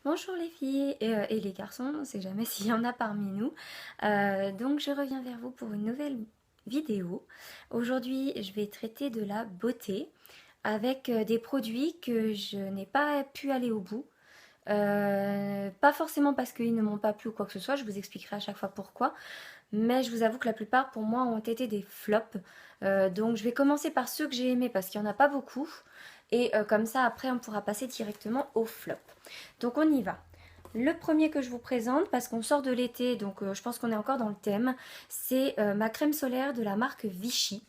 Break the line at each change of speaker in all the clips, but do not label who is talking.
Bonjour les filles et les garçons, on ne sait jamais s'il y en a parmi nous. Donc je reviens vers vous pour une nouvelle vidéo. Aujourd'hui je vais traiter de la beauté avec des produits que je n'ai pas pu aller au bout. Pas forcément parce qu'ils ne m'ont pas plu ou quoi que ce soit, je vous expliquerai à chaque fois pourquoi. Mais je vous avoue que la plupart pour moi ont été des flops. Donc je vais commencer par ceux que j'ai aimés parce qu'il n'y en a pas beaucoup. Et comme ça après on pourra passer directement au flop. Donc on y va. Le premier que je vous présente, parce qu'on sort de l'été, donc je pense qu'on est encore dans le thème, c'est ma crème solaire de la marque Vichy.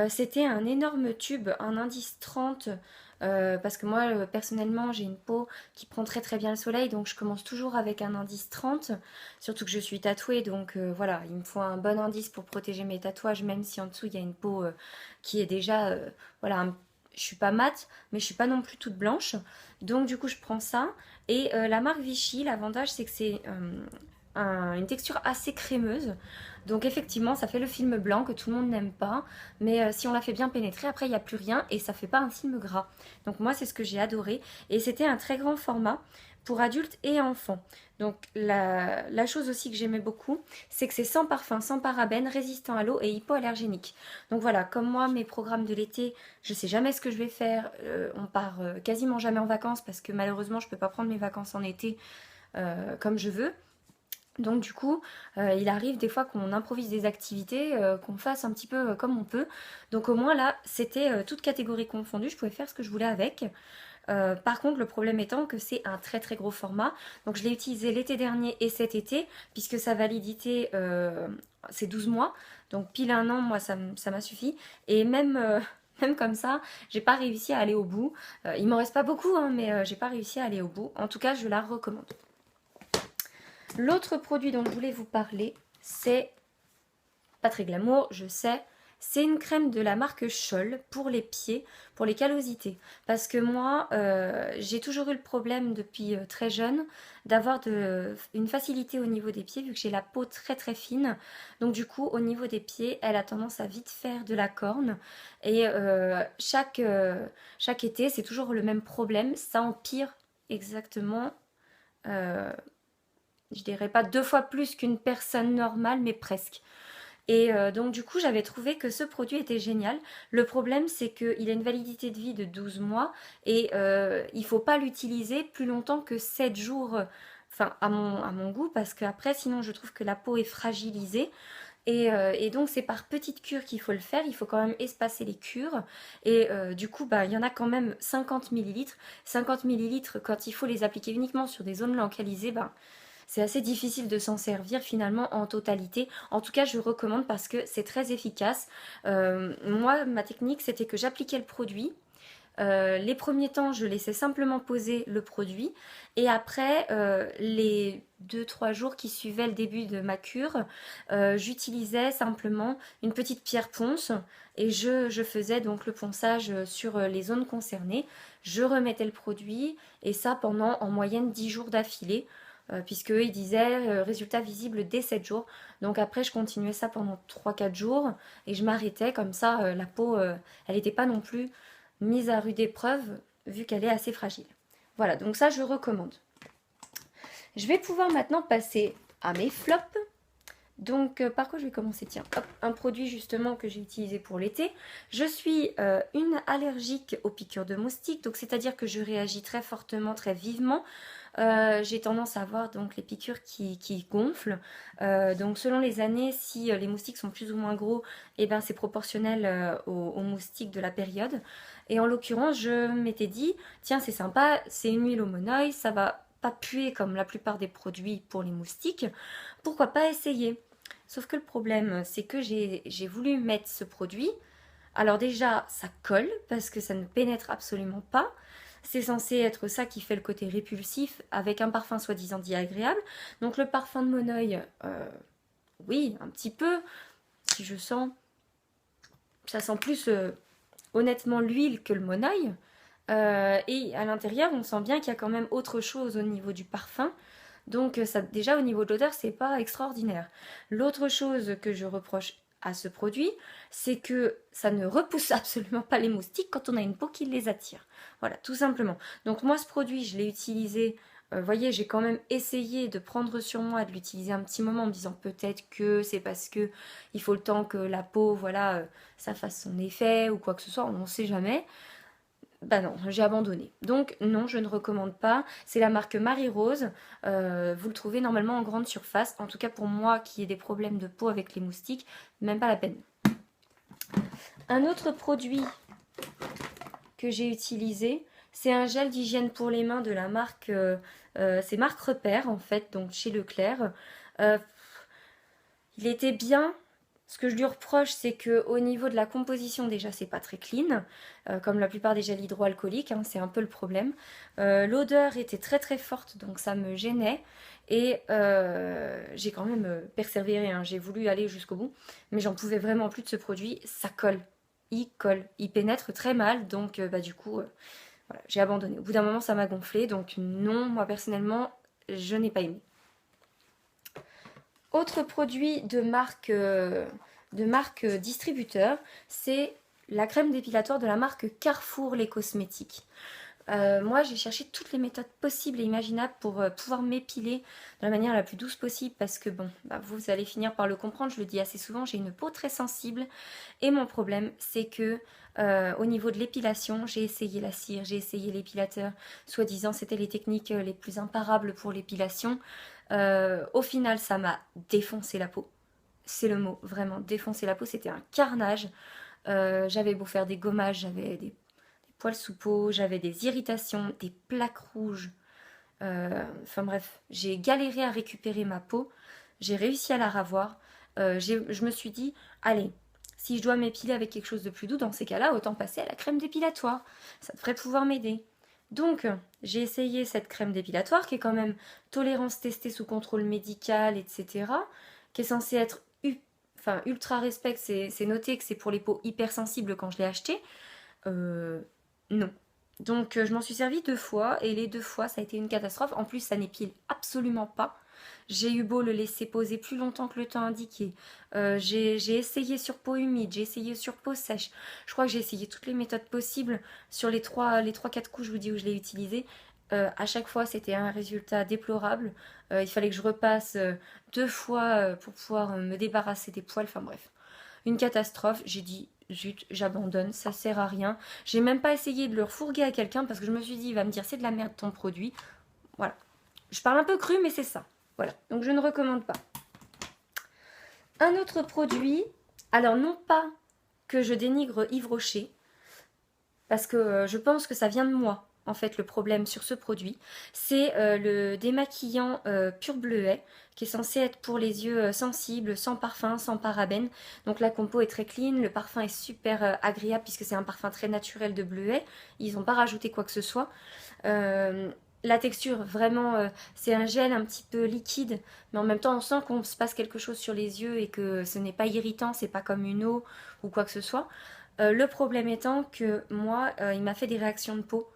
C'était un énorme tube, un indice 30, parce que moi personnellement j'ai une peau qui prend très très bien le soleil, donc je commence toujours avec un indice 30, surtout que je suis tatouée, donc voilà, il me faut un bon indice pour protéger mes tatouages, même si en dessous il y a une peau qui est déjà, voilà, je suis pas mate, mais je suis pas non plus toute blanche, donc du coup je prends ça, et la marque Vichy, l'avantage c'est que c'est une texture assez crémeuse. Donc effectivement, ça fait le film blanc que tout le monde n'aime pas, mais si on la fait bien pénétrer, après il n'y a plus rien et ça fait pas un film gras. Donc moi, c'est ce que j'ai adoré. Et c'était un très grand format pour adultes et enfants. Donc la chose aussi que j'aimais beaucoup, c'est que c'est sans parfum, sans parabènes, résistant à l'eau et hypoallergénique. Donc voilà, comme moi, mes programmes de l'été, je sais jamais ce que je vais faire. On part quasiment jamais en vacances parce que malheureusement, je peux pas prendre mes vacances en été comme je veux. Donc du coup, il arrive des fois qu'on improvise des activités, qu'on fasse un petit peu comme on peut. Donc au moins là, c'était toute catégorie confondue, je pouvais faire ce que je voulais avec. Par contre, le problème étant que c'est un très très gros format. Donc je l'ai utilisé l'été dernier et cet été, puisque sa validité c'est 12 mois. Donc pile un an, moi ça m'a suffi. Et même, même comme ça, j'ai pas réussi à aller au bout. Il m'en reste pas beaucoup, hein, mais j'ai pas réussi à aller au bout. En tout cas, je la recommande. L'autre produit dont je voulais vous parler, c'est pas très glamour, je sais. C'est une crème de la marque Scholl pour les pieds, pour les callosités. Parce que moi, j'ai toujours eu le problème depuis très jeune d'avoir une facilité au niveau des pieds, vu que j'ai la peau très très fine. Donc du coup, au niveau des pieds, elle a tendance à vite faire de la corne. Et chaque été, c'est toujours le même problème. Ça empire exactement je dirais pas 2 fois plus qu'une personne normale, mais presque. Et donc du coup, j'avais trouvé que ce produit était génial. Le problème, c'est qu'il a une validité de vie de 12 mois et il ne faut pas l'utiliser plus longtemps que 7 jours, enfin à mon goût, parce qu'après, sinon, je trouve que la peau est fragilisée. Et donc c'est par petites cures qu'il faut le faire, il faut quand même espacer les cures. Et du coup, bah, il y en a quand même 50 millilitres. 50 millilitres, quand il faut les appliquer uniquement sur des zones localisées, bah, c'est assez difficile de s'en servir finalement en totalité. En tout cas, je recommande parce que c'est très efficace. Moi, ma technique, c'était que j'appliquais le produit. Les premiers temps, je laissais simplement poser le produit. Et après, les 2 3 jours qui suivaient le début de ma cure, j'utilisais simplement une petite pierre ponce et je faisais donc le ponçage sur les zones concernées. Je remettais le produit et ça pendant en moyenne 10 jours d'affilée. Puisque ils disaient résultat visible dès 7 jours. Donc après, je continuais ça pendant 3 4 jours et je m'arrêtais comme ça. La peau, elle n'était pas non plus mise à rude épreuve vu qu'elle est assez fragile. Voilà, donc ça, je recommande. Je vais pouvoir maintenant passer à mes flops. Donc, par quoi je vais commencer? Tiens, hop, un produit justement que j'ai utilisé pour l'été. Je suis une allergique aux piqûres de moustiques, donc c'est-à-dire que je réagis très fortement, très vivement. J'ai tendance à avoir donc les piqûres qui gonflent. Donc selon les années, si les moustiques sont plus ou moins gros, et ben c'est proportionnel aux moustiques de la période. Et en l'occurrence, je m'étais dit, tiens c'est sympa, c'est une huile au monoeil, ça va pas puer comme la plupart des produits pour les moustiques. Pourquoi pas essayer? Sauf que le problème, c'est que j'ai voulu mettre ce produit. Alors déjà, ça colle parce que ça ne pénètre absolument pas. C'est censé être ça qui fait le côté répulsif avec un parfum soi-disant dit agréable. Donc le parfum de Monoeil, oui, un petit peu. Si je sens, ça sent plus honnêtement l'huile que le Monoeil. Et à l'intérieur, on sent bien qu'il y a quand même autre chose au niveau du parfum. Donc ça, déjà au niveau de l'odeur, c'est pas extraordinaire. L'autre chose que je reproche à ce produit, c'est que ça ne repousse absolument pas les moustiques quand on a une peau qui les attire. Voilà, tout simplement. Donc moi ce produit, je l'ai utilisé Vous voyez, j'ai quand même essayé de prendre sur moi, de l'utiliser un petit moment en me disant peut-être que c'est parce que il faut le temps que la peau, voilà, ça fasse son effet ou quoi que ce soit, on ne sait jamais. Bah non, j'ai abandonné. Donc non, je ne recommande pas. C'est la marque Marie Rose. Vous le trouvez normalement en grande surface. En tout cas pour moi qui ai des problèmes de peau avec les moustiques, même pas la peine. Un autre produit que j'ai utilisé, c'est un gel d'hygiène pour les mains de la marque, c'est marque Repère en fait, donc chez Leclerc. Euh, il était bien. Ce que je lui reproche, c'est que au niveau de la composition, déjà, c'est pas très clean, comme la plupart des gels hydroalcooliques, hein, c'est un peu le problème. L'odeur était très très forte, donc ça me gênait. Et j'ai quand même persévéré, hein, j'ai voulu aller jusqu'au bout, mais j'en pouvais vraiment plus de ce produit. Ça colle, il pénètre très mal, donc bah, du coup, voilà, j'ai abandonné. Au bout d'un moment, ça m'a gonflé, donc non, moi personnellement, je n'ai pas aimé. Autre produit de marque distributeur, c'est la crème dépilatoire de la marque Carrefour les cosmétiques. Moi, j'ai cherché toutes les méthodes possibles et imaginables pour pouvoir m'épiler de la manière la plus douce possible parce que bon, bah, vous allez finir par le comprendre, je le dis assez souvent, j'ai une peau très sensible et mon problème c'est que au niveau de l'épilation, j'ai essayé la cire, j'ai essayé l'épilateur, soi-disant c'était les techniques les plus imparables pour l'épilation. Au final, ça m'a défoncé la peau. C'est le mot, vraiment, défoncer la peau, c'était un carnage. J'avais beau faire des gommages, j'avais des poils sous peau, j'avais des irritations, des plaques rouges. Enfin bref, j'ai galéré à récupérer ma peau. J'ai réussi à la ravoir. Je me suis dit, allez, si je dois m'épiler avec quelque chose de plus doux, dans ces cas-là, autant passer à la crème dépilatoire. Ça devrait pouvoir m'aider. Donc, j'ai essayé cette crème dépilatoire qui est quand même tolérance testée sous contrôle médical, etc. Qui est censée être enfin, ultra respect. C'est noté que c'est pour les peaux hypersensibles quand je l'ai achetée. Non. Donc je m'en suis servi 2 fois et les 2 fois ça a été une catastrophe. En plus ça n'épile absolument pas. J'ai eu beau le laisser poser plus longtemps que le temps indiqué. J'ai essayé sur peau humide, j'ai essayé sur peau sèche. Je crois que j'ai essayé toutes les méthodes possibles sur les 3-4 coups je vous dis où je l'ai utilisé. À chaque fois c'était un résultat déplorable. Il fallait que je repasse 2 fois pour pouvoir me débarrasser des poils. Enfin bref, une catastrophe. J'ai dit zut, j'abandonne, ça sert à rien. J'ai même pas essayé de le refourguer à quelqu'un parce que je me suis dit, il va me dire c'est de la merde ton produit. Voilà. Je parle un peu cru, mais c'est ça. Voilà. Donc je ne recommande pas. Un autre produit, alors non pas que je dénigre Yves Rocher, parce que je pense que ça vient de moi. En fait, le problème sur ce produit, c'est le démaquillant pur bleuet qui est censé être pour les yeux sensibles, sans parfum, sans parabènes. Donc la compo est très clean, le parfum est super agréable puisque c'est un parfum très naturel de bleuet. Ils n'ont pas rajouté quoi que ce soit. La texture, vraiment, c'est un gel un petit peu liquide, mais en même temps, on sent qu'on se passe quelque chose sur les yeux et que ce n'est pas irritant, c'est pas comme une eau ou quoi que ce soit. Le problème étant que moi, il m'a fait des réactions de peau.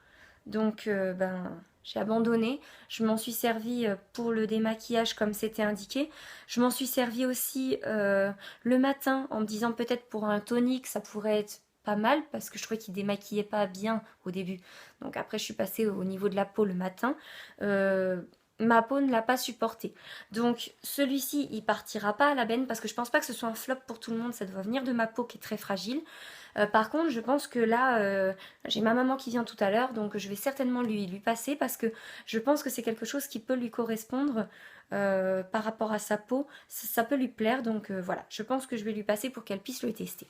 Donc, ben, j'ai abandonné. Je m'en suis servi pour le démaquillage comme c'était indiqué. Je m'en suis servi aussi le matin en me disant peut-être pour un tonique, ça pourrait être pas mal parce que je trouvais qu'il démaquillait pas bien au début. Donc après, je suis passée au niveau de la peau le matin. Ma peau ne l'a pas supporté. Donc celui-ci, il partira pas à la benne parce que je pense pas que ce soit un flop pour tout le monde. Ça doit venir de ma peau qui est très fragile. Par contre, je pense que là, j'ai ma maman qui vient tout à l'heure, donc je vais certainement lui passer parce que je pense que c'est quelque chose qui peut lui correspondre par rapport à sa peau. Ça peut lui plaire, donc voilà. Je pense que je vais lui passer pour qu'elle puisse le tester.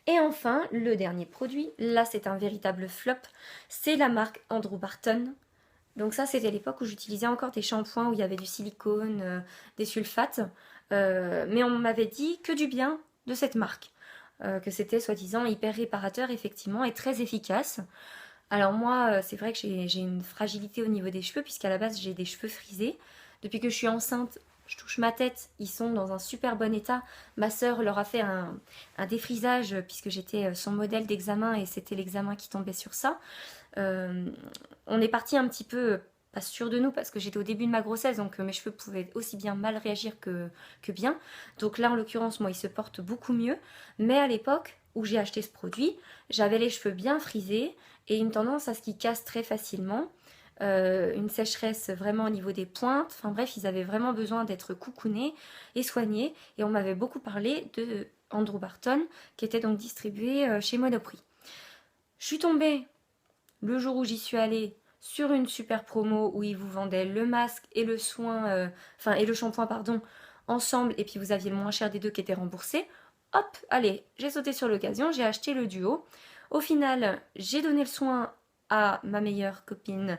Et enfin, le dernier produit, là c'est un véritable flop, c'est la marque Andrew Barton. Donc ça, c'était l'époque où j'utilisais encore des shampoings où il y avait du silicone, des sulfates. Mais on m'avait dit que du bien de cette marque. Que c'était soi-disant hyper réparateur effectivement et très efficace. Alors moi, c'est vrai que j'ai une fragilité au niveau des cheveux puisqu'à la base j'ai des cheveux frisés. Depuis que je suis enceinte, je touche ma tête, ils sont dans un super bon état. Ma sœur leur a fait un défrisage puisque j'étais son modèle d'examen et c'était l'examen qui tombait sur ça. On est parti un petit peu pas sûr de nous parce que j'étais au début de ma grossesse donc mes cheveux pouvaient aussi bien mal réagir que bien. Donc là en l'occurrence moi ils se portent beaucoup mieux. Mais à l'époque où j'ai acheté ce produit, j'avais les cheveux bien frisés et une tendance à ce qu'ils cassent très facilement. une sécheresse vraiment au niveau des pointes. Enfin bref, ils avaient vraiment besoin d'être coucounés et soignés. Et on m'avait beaucoup parlé de Andrew Barton, qui était donc distribué chez Monoprix. Je suis tombée, le jour où j'y suis allée, sur une super promo où ils vous vendaient le masque et le soin, et le shampoing, pardon, ensemble, et puis vous aviez le moins cher des deux qui était remboursé. Hop, allez, j'ai sauté sur l'occasion, j'ai acheté le duo. Au final, j'ai donné le soin à ma meilleure copine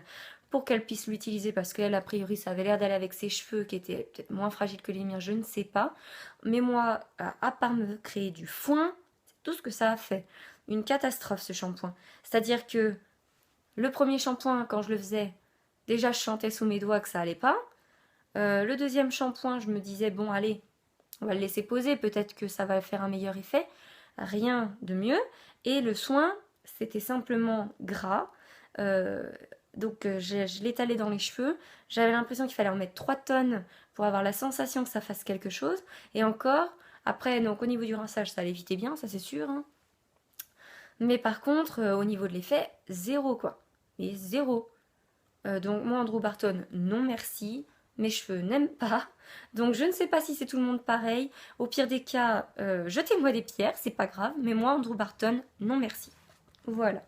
pour qu'elle puisse l'utiliser parce qu'elle, a priori, ça avait l'air d'aller avec ses cheveux qui étaient peut-être moins fragiles que les miens, je ne sais pas. Mais moi, à part me créer du foin, c'est tout ce que ça a fait. Une catastrophe ce shampoing. C'est-à-dire que le premier shampoing, quand je le faisais, déjà je chantais sous mes doigts que ça allait pas. Le deuxième shampoing, je me disais, bon, allez, on va le laisser poser, peut-être que ça va faire un meilleur effet. Rien de mieux. Et le soin, c'était simplement gras. Euh, je l'étalais dans les cheveux. J'avais l'impression qu'il fallait en mettre 3 tonnes pour avoir la sensation que ça fasse quelque chose. Et encore, après, donc au niveau du rinçage, ça l'évitait bien, ça c'est sûr, hein. Mais par contre, au niveau de l'effet, zéro quoi. Mais zéro. Donc moi, Andrew Barton, non merci. Mes cheveux n'aiment pas. Donc je ne sais pas si c'est tout le monde pareil. Au pire des cas, jetez-moi des pierres, c'est pas grave. Mais moi, Andrew Barton, non merci. Voilà.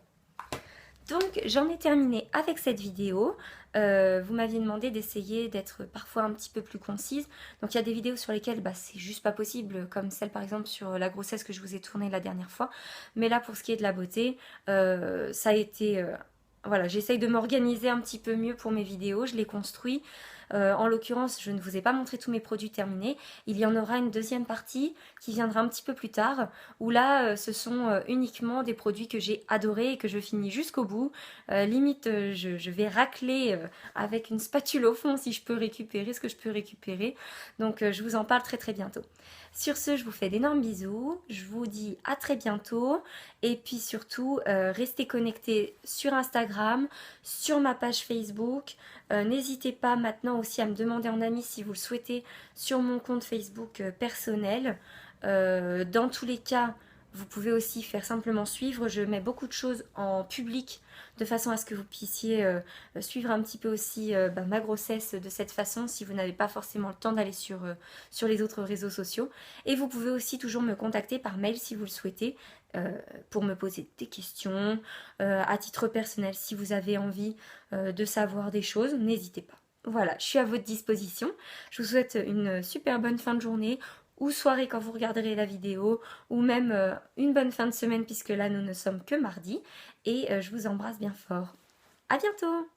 Donc j'en ai terminé avec cette vidéo. Vous m'aviez demandé d'essayer d'être parfois un petit peu plus concise. Donc il y a des vidéos sur lesquelles c'est juste pas possible, comme celle par exemple sur la grossesse que je vous ai tournée la dernière fois. Mais là pour ce qui est de la beauté, ça a été... voilà, j'essaye de m'organiser un petit peu mieux pour mes vidéos, je les construis. En l'occurrence, je ne vous ai pas montré tous mes produits terminés. Il y en aura une deuxième partie qui viendra un petit peu plus tard, où là, ce sont uniquement des produits que j'ai adorés et que je finis jusqu'au bout. Limite, je vais racler avec une spatule au fond si je peux récupérer ce que je peux récupérer. Donc, je vous en parle très très bientôt. Sur ce, je vous fais d'énormes bisous. Je vous dis à très bientôt. Et puis surtout, restez connectés sur Instagram, sur ma page Facebook. N'hésitez pas maintenant aussi à me demander en ami si vous le souhaitez sur mon compte Facebook personnel. Dans tous les cas, vous pouvez aussi faire simplement suivre. Je mets beaucoup de choses en public de façon à ce que vous puissiez suivre un petit peu aussi ma grossesse de cette façon si vous n'avez pas forcément le temps d'aller sur les autres réseaux sociaux. Et vous pouvez aussi toujours me contacter par mail si vous le souhaitez pour me poser des questions. À titre personnel, si vous avez envie de savoir des choses, n'hésitez pas. Voilà, je suis à votre disposition. Je vous souhaite une super bonne fin de journée ou soirée quand vous regarderez la vidéo, ou même une bonne fin de semaine puisque là nous ne sommes que mardi. Et je vous embrasse bien fort. À bientôt!